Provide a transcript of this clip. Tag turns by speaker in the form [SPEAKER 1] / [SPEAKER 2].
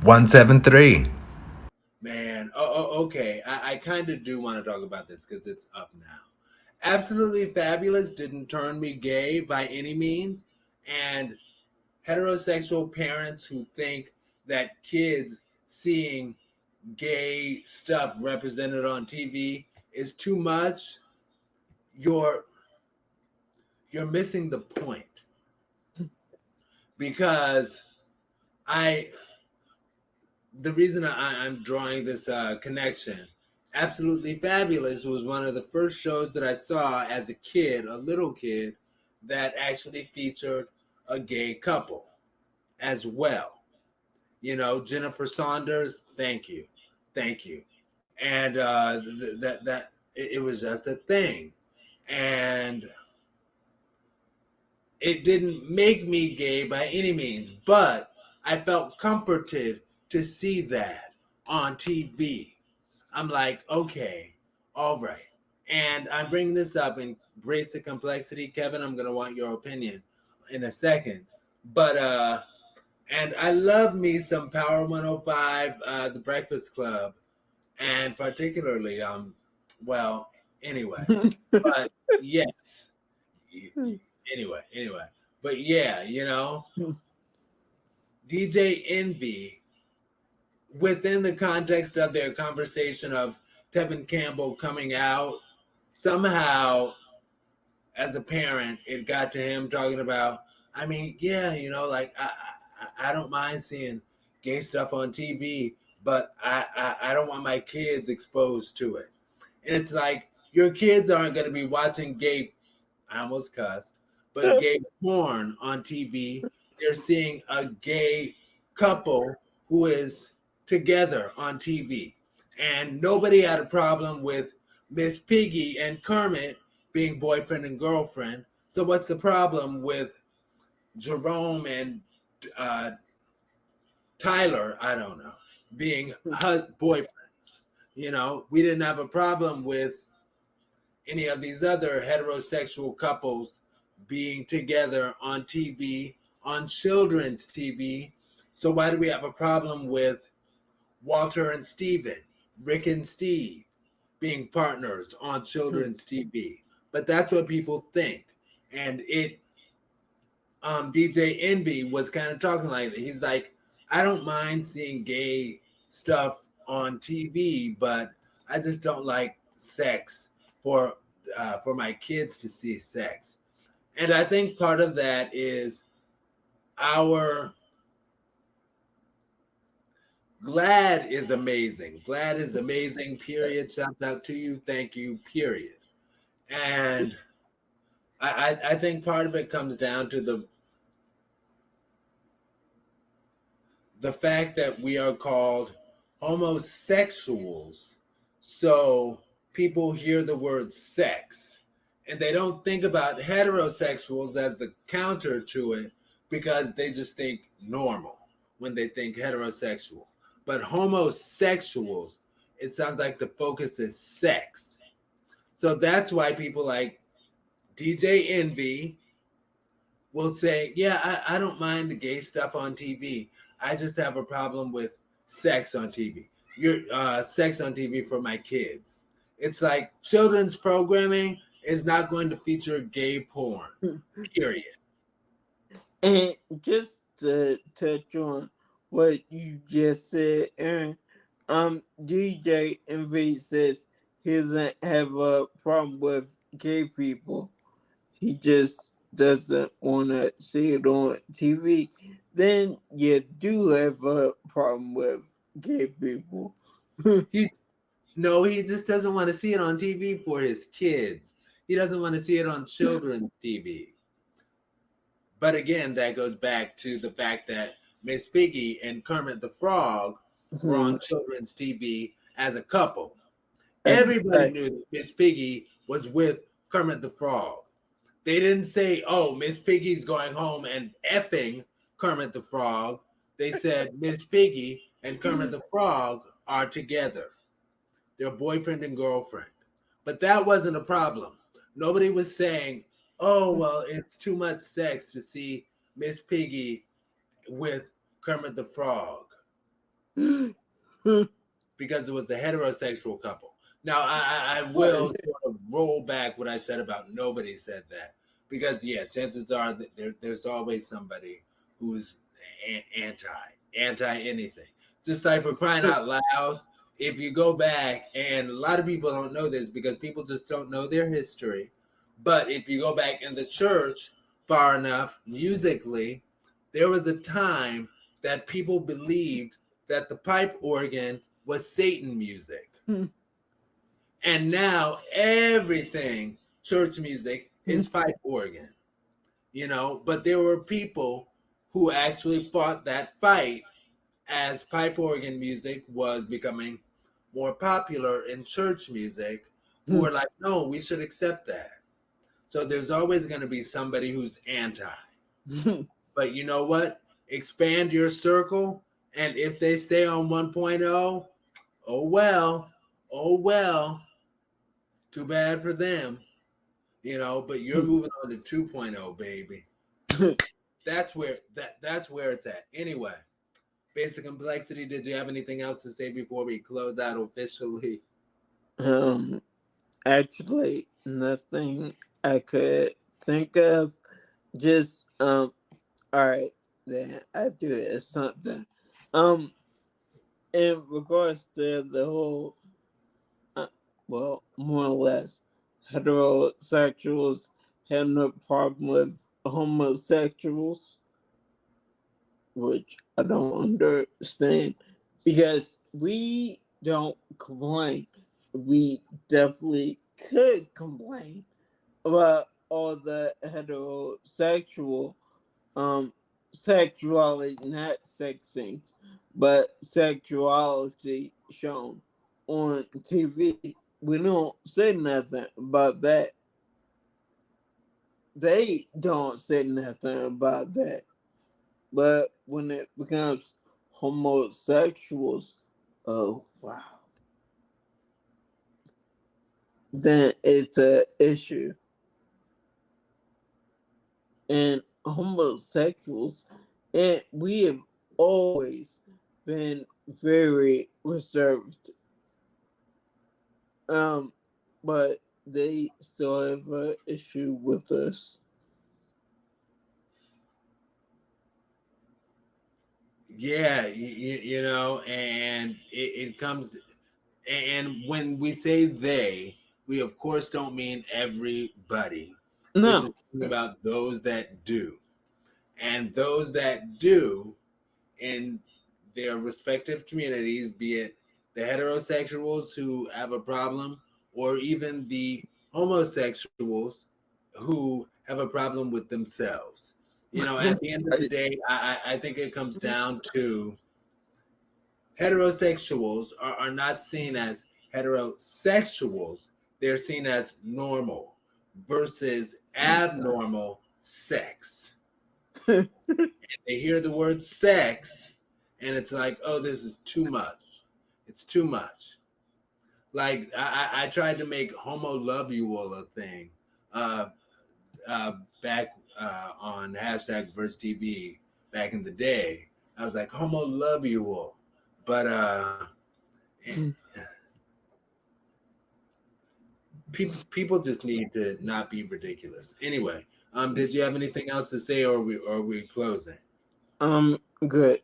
[SPEAKER 1] 173.
[SPEAKER 2] Man, okay. I kind of do want to talk about this because it's up now. Absolutely Fabulous didn't turn me gay by any means. And heterosexual parents who think that kids seeing gay stuff represented on TV is too much, you're you're missing the point. Because I the reason I'm drawing this connection, Absolutely Fabulous was one of the first shows that I saw as a kid, a little kid, that actually featured a gay couple as well. You know, Jennifer Saunders, thank you, and it was just a thing, and it didn't make me gay by any means, but I felt comforted to see that on TV. I'm like, okay, all right. And I'm bringing this up and Brace the Complexity. Kevin, I'm going to want your opinion in a second. But, and I love me some Power 105, The Breakfast Club, and particularly, well, anyway. But yes, anyway. But yeah, DJ Envy, within the context of their conversation of Tevin Campbell coming out, somehow, as a parent, it got to him talking about, I mean, yeah, like I don't mind seeing gay stuff on TV, but I don't want my kids exposed to it. And it's like, your kids aren't going to be watching gay, I almost cussed, but gay porn on TV. They're seeing a gay couple who is together on TV. And nobody had a problem with Miss Piggy and Kermit being boyfriend and girlfriend. So what's the problem with Jerome and uh, Tyler? I don't know, being boyfriends. We didn't have a problem with any of these other heterosexual couples being together on TV, on children's TV. So why do we have a problem with Walter and Steven, Rick and Steve being partners on children's TV? But that's what people think. And DJ Envy was kind of talking like that. He's like, I don't mind seeing gay stuff on TV, but I just don't like sex for for my kids to see sex. And I think part of that is our Glad is amazing. Glad is amazing. Period. Shouts out to you. Thank you. Period. And I think part of it comes down to the fact that we are called homosexuals. So people hear the word sex and they don't think about heterosexuals as the counter to it because they just think normal when they think heterosexual. But homosexuals, it sounds like the focus is sex. So that's why people like DJ Envy will say, yeah, I don't mind the gay stuff on TV. I just have a problem with sex on TV. Your sex on TV for my kids. It's like children's programming is not going to feature gay porn. Period.
[SPEAKER 3] And just to touch on what you just said, Aaron, DJ Envy says he doesn't have a problem with gay people. He just doesn't want to see it on TV. Then you do have a problem with gay people.
[SPEAKER 2] He No, he just doesn't want to see it on TV for his kids. He doesn't want to see it on children's TV. But again, that goes back to the fact that Miss Piggy and Kermit the Frog were on children's TV as a couple. Everybody
[SPEAKER 3] Exactly.
[SPEAKER 2] knew that Miss Piggy was with Kermit the Frog. They didn't say, oh, Miss Piggy's going home and effing Kermit the Frog. They said Miss Piggy and Kermit the Frog are together. They're boyfriend and girlfriend. But that wasn't a problem. Nobody was saying, oh, well, it's too much sex to see Miss Piggy with Kermit the Frog. because it was a heterosexual couple. Now, I
[SPEAKER 3] Right.
[SPEAKER 2] will sort of roll back what I said about nobody said that, because yeah, chances are that there's always somebody who's anti anything. Just like, for crying out loud, if you go back, and a lot of people don't know this because people just don't know their history, but if you go back in the church far enough musically, there was a time that people believed that the pipe organ was Satan music. And now everything church music is pipe organ, but there were people who actually fought that fight as pipe organ music was becoming more popular in church music, who were like, no, we should accept that. So there's always going to be somebody who's anti. But you know what? Expand your circle, and if they stay on 1.0, oh well, oh well, too bad for them, but you're moving on to 2.0, baby. That's where it's at. Anyway, basic complexity, did you have anything else to say before we close out officially?
[SPEAKER 3] um, Actually, nothing I could think of. Just all right, then I do it something. Um, in regards to the whole, uh, well, more or less, heterosexuals have no problem with homosexuals, which I don't understand because we don't complain. We definitely could complain about all the heterosexual sexuality, not sex scenes, but sexuality shown on TV. We don't say nothing about that. They don't say nothing about that. But when it becomes homosexuals, oh wow, then it's a issue. And homosexuals, and we have always been very reserved. Um, but they still have an issue with us.
[SPEAKER 2] Yeah, and it comes, and when we say they, we of course don't mean everybody. We're just
[SPEAKER 3] No.
[SPEAKER 2] talking about those that do. And those that do in their respective communities, be it the heterosexuals who have a problem, or even the homosexuals who have a problem with themselves. At the end of the day, I think it comes down to heterosexuals are not seen as heterosexuals, they're seen as normal versus abnormal sex. They hear the word sex and it's like, oh, this is too much. It's too much. Like, I tried to make homo love you all a thing uh, back on hashtag Verse TV back in the day. I was like, homo love you all. But people just need to not be ridiculous. Anyway, did you have anything else to say, or are we closing?
[SPEAKER 3] Good.